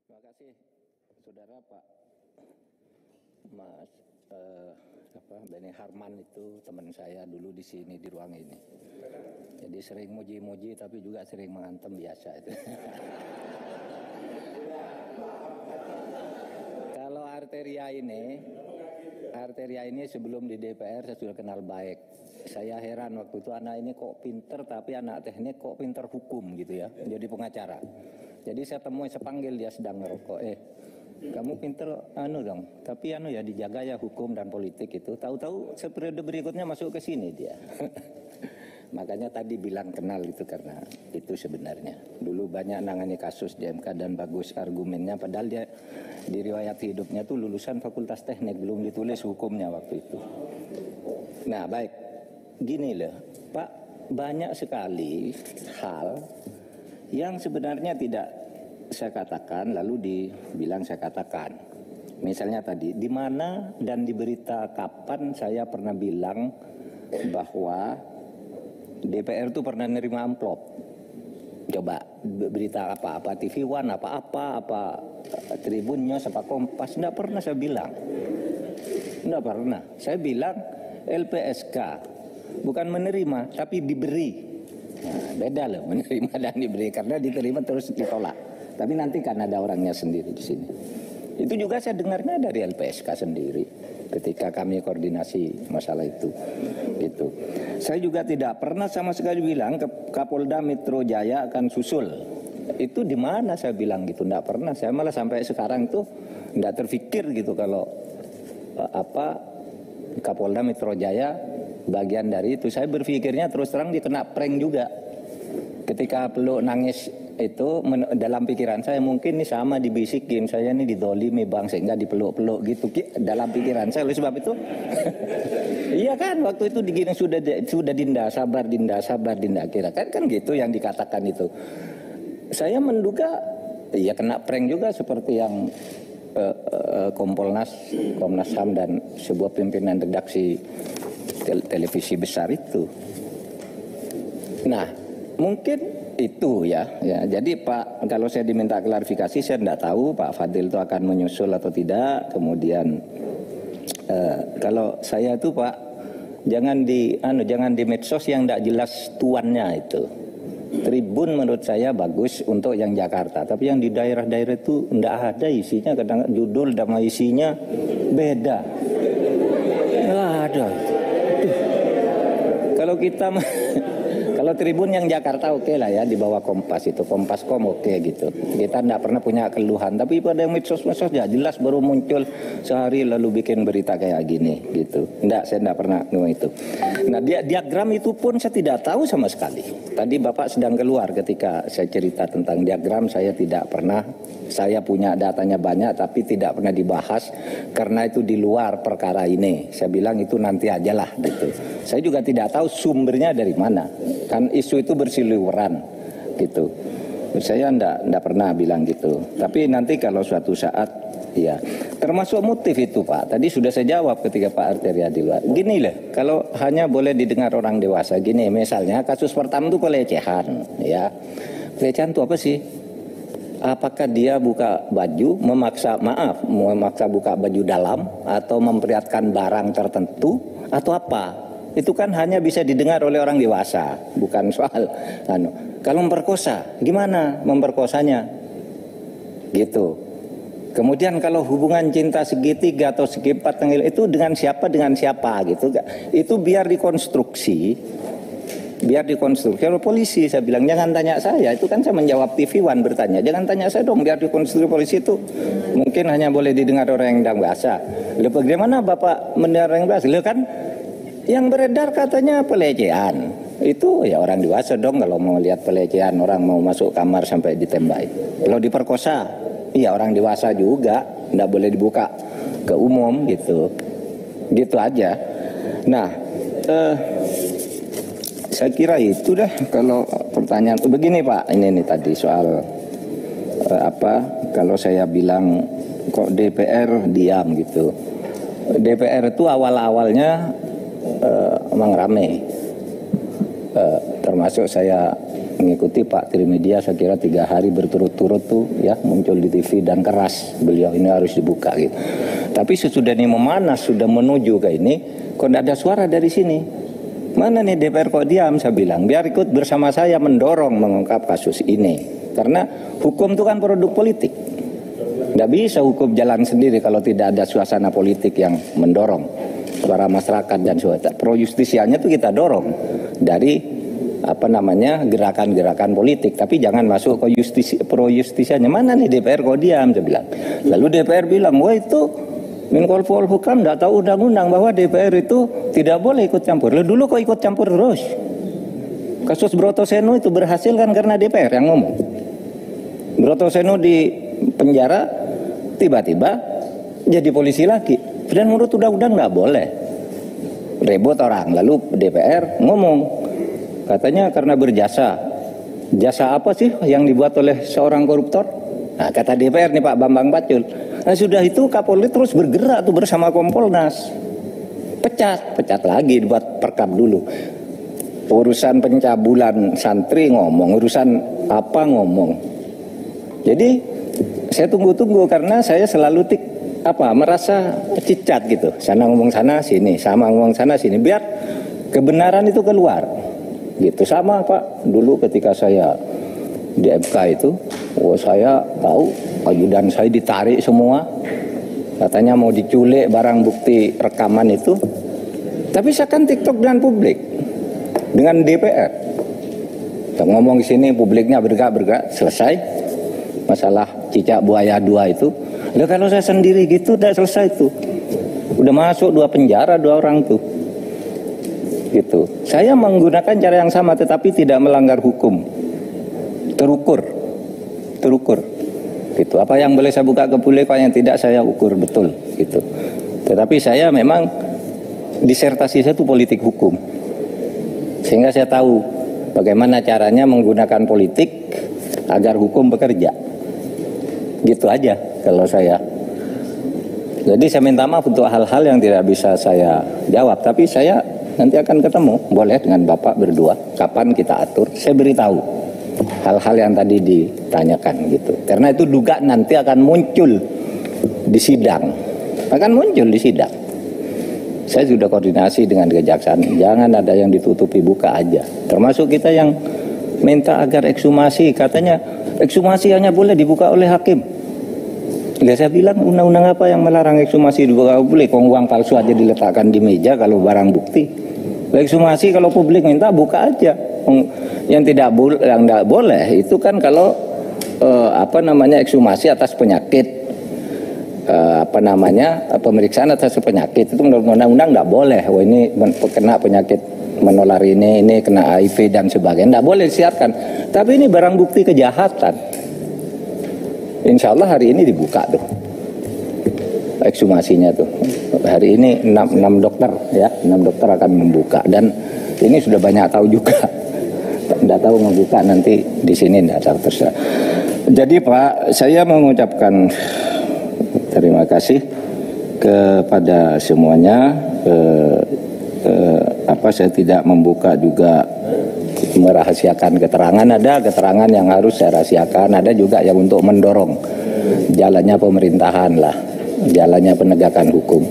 Terima kasih, saudara Pak Mas Beni Harman itu teman saya dulu di sini di ruang ini. Jadi sering muji-muji tapi juga sering mengantem biasa itu. Kalau Arteria ini sebelum di DPR saya sudah kenal baik. Saya heran waktu itu anak ini kok pinter tapi anak teknik kok pinter hukum gitu ya. Jadi pengacara. Jadi saya panggil dia sedang ngerokok. Kamu pinter dong. Tapi ya dijaga ya hukum dan politik itu. Tahu-tahu periode berikutnya masuk ke sini dia. Makanya tadi bilang kenal itu karena itu sebenarnya. Dulu banyak nangani kasus di MK dan bagus argumennya. Padahal dia di riwayat hidupnya tuh lulusan Fakultas Teknik, belum ditulis hukumnya waktu itu. Nah baik, gini loh Pak, banyak sekali hal yang sebenarnya tidak saya katakan lalu dibilang saya katakan. Misalnya tadi, di mana dan di berita kapan saya pernah bilang bahwa DPR itu pernah nerima amplop. Coba berita apa TV One apa Tribun News apa Kompas, enggak pernah saya bilang. Enggak pernah. Saya bilang LPSK bukan menerima tapi diberi. Nah, beda loh menerima dan diberi, karena diterima terus ditolak. Tapi nanti kan ada orangnya sendiri di sini. Itu juga saya dengarnya dari LPSK sendiri ketika kami koordinasi masalah itu. Gitu. Saya juga tidak pernah sama sekali bilang Kapolda Metro Jaya akan susul. Itu di mana saya bilang gitu, enggak pernah. Saya malah sampai sekarang tuh enggak terfikir gitu kalau Kapolda Metro Jaya bagian dari itu. Saya berpikirnya terus terang dia kena prank juga. Ketika peluk nangis itu dalam pikiran saya mungkin ini sama dibisikin, saya ini didolimi bang sehingga dipeluk-peluk gitu dalam pikiran saya. Oleh sebab itu iya kan waktu itu digini sudah Dinda sabar kira kan gitu yang dikatakan itu. Saya menduga ya kena prank juga seperti yang Komnas HAM dan sebuah pimpinan redaksi televisi besar itu. Nah, mungkin itu ya. Jadi Pak, kalau saya diminta klarifikasi saya tidak tahu Pak Fadil itu akan menyusul atau tidak. Kemudian kalau saya itu Pak, jangan di medsos yang tidak jelas tuannya itu. Tribun menurut saya bagus untuk yang Jakarta, tapi yang di daerah-daerah itu tidak ada isinya, kadang judul sama isinya beda. Nggak ada. Kalau kita kalau Tribun yang Jakarta oke lah ya, di bawah Kompas itu, Kompas.com oke gitu. Kita tidak pernah punya keluhan, tapi pada yang medsos-medsos ya jelas baru muncul sehari lalu bikin berita kayak gini gitu. Saya tidak pernah itu. Nah diagram itu pun saya tidak tahu sama sekali. Tadi Bapak sedang keluar ketika saya cerita tentang diagram, saya tidak pernah. Saya punya datanya banyak tapi tidak pernah dibahas karena itu di luar perkara ini. Saya bilang itu nanti aja lah gitu. Saya juga tidak tahu sumbernya dari mana. Kan isu itu bersiliweran gitu. Saya enggak pernah bilang gitu. Tapi nanti kalau suatu saat ya, termasuk motif itu Pak. Tadi sudah saya jawab ketika Pak Arteria di luar. Gini loh, kalau hanya boleh didengar orang dewasa gini, misalnya kasus pertama itu pelecehan ya. Pelecehan itu apa sih? Apakah dia buka baju, memaksa buka baju dalam atau memperlihatkan barang tertentu atau apa? Itu kan hanya bisa didengar oleh orang dewasa, bukan soal Kalau memperkosa, gimana memperkosanya? Gitu. Kemudian kalau hubungan cinta segitiga atau segi empat itu dengan siapa gitu. Itu biar dikonstruksi oleh polisi. Saya bilang jangan tanya saya, itu kan saya menjawab TV One bertanya. Jangan tanya saya dong, biar dikonstruksi polisi itu. Mungkin hanya boleh didengar orang yang tidak bahasa. Lalu bagaimana Bapak mendengar orang yang bahasa? Lalu kan yang beredar katanya pelecehan. Itu ya orang dewasa dong kalau mau lihat pelecehan, orang mau masuk kamar sampai ditembak. Kalau diperkosa, iya orang dewasa juga, tidak boleh dibuka ke umum gitu. Gitu aja. Nah, saya kira itu dah kalau pertanyaan. Begini Pak, ini tadi soal kalau saya bilang kok DPR diam gitu. DPR itu awal-awalnya memang rame. Termasuk saya mengikuti Pak Trimedia, saya kira 3 hari berturut-turut tuh ya muncul di TV dan keras beliau ini harus dibuka gitu. Tapi sesudah ini memanas, sudah menuju ke ini, kok tidak ada suara dari sini. Mana nih DPR kok diam? Saya bilang biar ikut bersama saya mendorong mengungkap kasus ini. Karena hukum itu kan produk politik. Tidak bisa hukum jalan sendiri kalau tidak ada suasana politik yang mendorong para masyarakat dan suasana. Pro justisianya itu kita dorong dari gerakan-gerakan politik, tapi jangan masuk ke pro justisianya. Mana nih DPR kok diam? Saya bilang. Lalu DPR bilang, wah itu Menko Polhukam tidak tahu undang-undang bahwa DPR itu tidak boleh ikut campur. Lalu dulu kok ikut campur terus? Kasus Broto Seno itu berhasil kan karena DPR yang ngomong. Broto Seno di penjara, tiba-tiba jadi polisi lagi. Dan menurut undang-undang nggak boleh. Rebut orang, lalu DPR ngomong. Katanya karena berjasa. Jasa apa sih yang dibuat oleh seorang koruptor? Nah, kata DPR nih Pak Bambang Pacul. Nah, sudah itu Kapolri terus bergerak tuh bersama Kompolnas. Pecat lagi, dibuat perkap dulu. Urusan pencabulan santri ngomong, urusan apa ngomong. Jadi saya tunggu-tunggu karena saya selalu merasa cicat gitu. Sana ngomong sana sini, sama ngomong sana sini, biar kebenaran itu keluar. Gitu sama Pak, dulu ketika saya di MK itu, saya tahu ajudan saya ditarik semua, katanya mau diculik barang bukti rekaman itu. Tapi saya kan TikTok dengan publik, dengan DPR. Kita ngomong di sini publiknya bergerak, selesai masalah cicak buaya 2 itu. Loh, kalau saya sendiri gitu udah selesai tuh, udah masuk 2 penjara 2 orang tuh. Gitu. Saya menggunakan cara yang sama tetapi tidak melanggar hukum. Terukur. Gitu. Apa yang boleh saya buka ke publik, apa yang tidak saya ukur betul gitu. Tetapi saya memang disertasi saya itu politik hukum. Sehingga saya tahu bagaimana caranya menggunakan politik agar hukum bekerja. Gitu aja kalau saya. Jadi saya minta maaf untuk hal-hal yang tidak bisa saya jawab, tapi saya nanti akan ketemu, boleh dengan Bapak berdua, kapan kita atur, saya beritahu hal-hal yang tadi ditanyakan gitu. Karena itu duga nanti akan muncul di sidang, Saya sudah koordinasi dengan kejaksaan, jangan ada yang ditutupi, buka aja. Termasuk kita yang minta agar ekshumasi, katanya ekshumasi hanya boleh dibuka oleh hakim. Saya bilang undang-undang apa yang melarang ekshumasi dibuka publik? Uang palsu aja diletakkan di meja kalau barang bukti. Ekshumasi kalau publik minta buka aja. Yang tidak boleh itu kan kalau ekshumasi atas penyakit, pemeriksaan atas penyakit itu menurut undang-undang tidak boleh. Wah, ini kena penyakit menular ini kena HIV dan sebagainya, tidak boleh disiarkan. Tapi ini barang bukti kejahatan. Insya Allah hari ini dibuka tuh ekshumasinya tuh. Hari ini 6 dokter ya, 6 dokter akan membuka dan ini sudah banyak tahu juga. Tidak tahu membuka nanti di sini tidak tahu terserah. Jadi Pak, saya mengucapkan terima kasih kepada semuanya. Saya tidak membuka juga merahasiakan keterangan, ada keterangan yang harus saya rahasiakan, ada juga yang untuk mendorong jalannya pemerintahan lah, jalannya penegakan hukum.